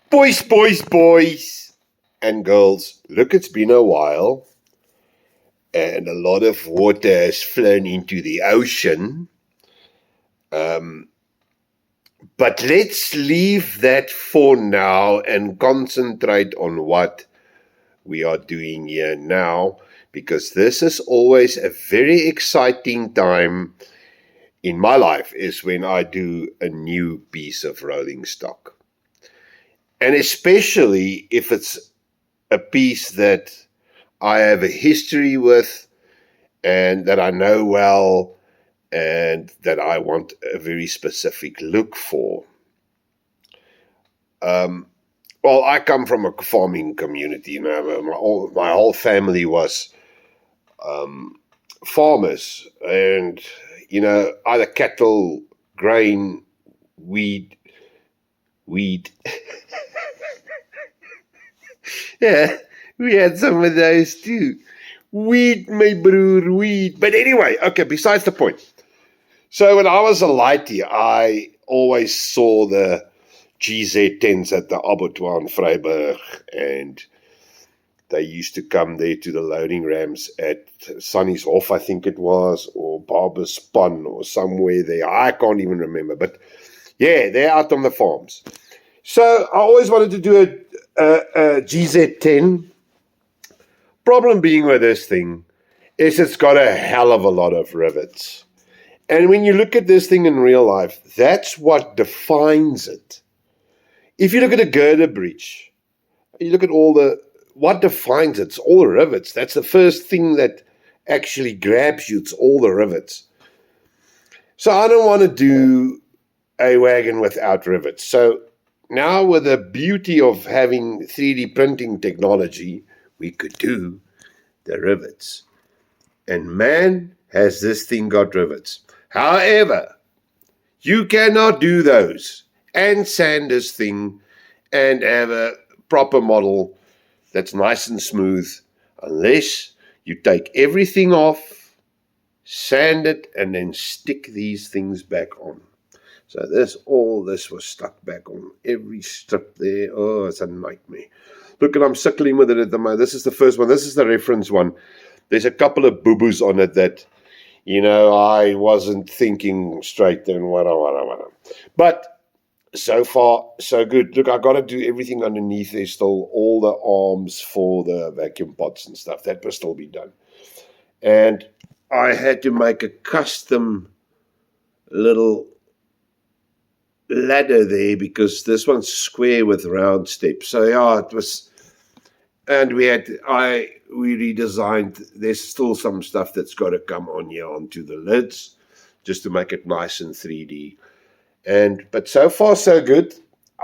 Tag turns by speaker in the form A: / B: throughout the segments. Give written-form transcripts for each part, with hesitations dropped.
A: Boys and girls, look, it's been a while and a lot of water has flown into the ocean. But let's leave that for now and concentrate on what we are doing here now, because this is always a very exciting time in my life, is when I do a new piece of rolling stock. And especially if it's a piece that I have a history with and that I know well and that I want a very specific look for. Well, I come from a farming community. You know, my whole family was farmers, and you know, either cattle, grain, weed. Yeah, we had some of those too. Weed, my broer, weed. But anyway, okay, besides the point. So when I was a lightie, I always saw the GZ-10s at the abattoir in Vryburg, and they used to come there to the loading rams at Sunny's Hof, I think it was, or Barber's Spun, or somewhere there. I can't even remember. But yeah, they're out on the farms. So I always wanted to do a GZ-10. Problem being with this thing is it's got a hell of a lot of rivets. And when you look at this thing in real life, that's what defines it. If you look at a girder bridge, you look at what defines it, it's all the rivets. That's the first thing that actually grabs you, it's all the rivets. So I don't want to do a wagon without rivets. So now with the beauty of having 3D printing technology, we could do the rivets. And man, has this thing got rivets. However, you cannot do those and sand this thing and have a proper model that's nice and smooth unless you take everything off, sand it, and then stick these things back on. So all this was stuck back on every strip there. Oh, it's a nightmare. Look, and I'm suckling with it at the moment. This is the first one. This is the reference one. There's a couple of boo-boos on it that, you know, I wasn't thinking straight and whatever. But so far, so good. Look, I got to do everything underneath. There's still all the arms for the vacuum pots and stuff. That must still be done. And I had to make a custom little ladder there because this one's square with round steps. So yeah, it was, and we redesigned. There's still some stuff that's got to come on here onto the lids just to make it nice and 3D. But so far so good.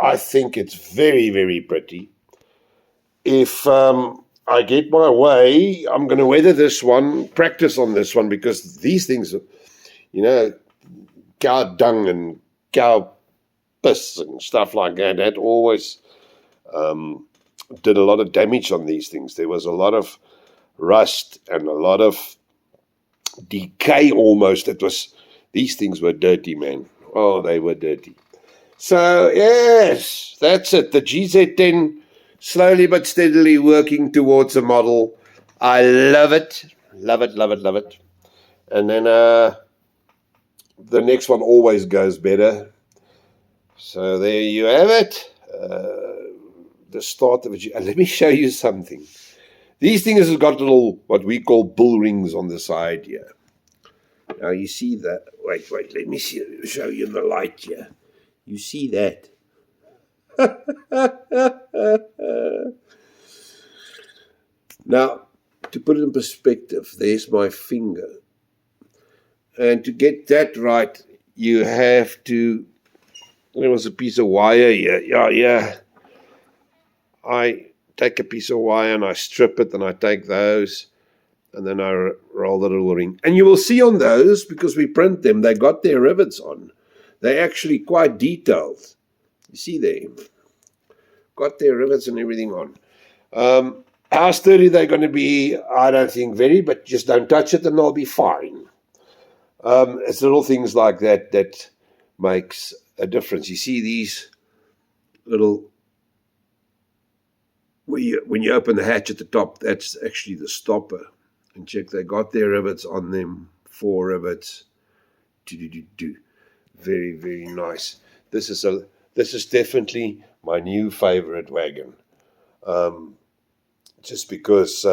A: I think it's very, very pretty. If I get my way, I'm going to weather this one, practice on this one, because these things, you know, cow dung and cow piss and stuff like that, that always did a lot of damage on these things. There was a lot of rust and a lot of decay almost. These things were dirty, man. Oh, they were dirty. So, yes, that's it. The GZ-10, slowly but steadily working towards a model. I love it. Love it, love it, love it. And then the next one always goes better. So there you have it. The start of it. Let me show you something. These things have got little, what we call bull rings on the side here. Now you see that. Wait, let me show you in the light here. You see that? Now, to put it in perspective, there's my finger. And to get that right, you have to, there was a piece of wire here. Yeah. I take a piece of wire and I strip it and I take those and then I roll the little ring. And you will see on those, because we print them, they got their rivets on. They're actually quite detailed. You see there? Got their rivets and everything on. How sturdy they're going to be, I don't think very, but just don't touch it and they'll be fine. It's little things like that that makes a difference. You see these little when you open the hatch at the top, that's actually the stopper. And check, they got their rivets on them, 4 rivets. Very, very nice. This is definitely my new favorite wagon. Just because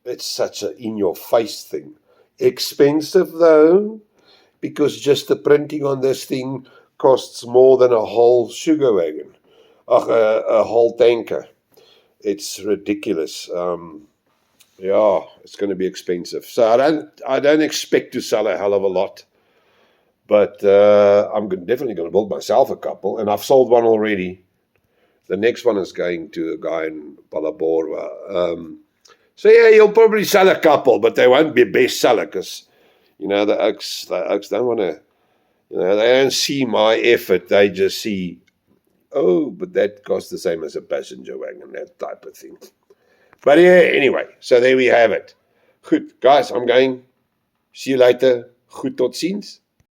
A: it's such an in-your-face thing. Expensive though, because just the printing on this thing costs more than a whole sugar wagon, a whole tanker. It's ridiculous. Yeah, it's going to be expensive. So I don't expect to sell a hell of a lot, but I'm definitely going to build myself a couple, and I've sold one already. The next one is going to a guy in Palaborwa. So yeah, you'll probably sell a couple, but they won't be a bestseller because, the oaks don't want to, they don't see my effort. They just see, oh, but that costs the same as a passenger wagon, that type of thing. But yeah, anyway, so there we have it. Goed, guys, I'm going. See you later. Goed, tot ziens.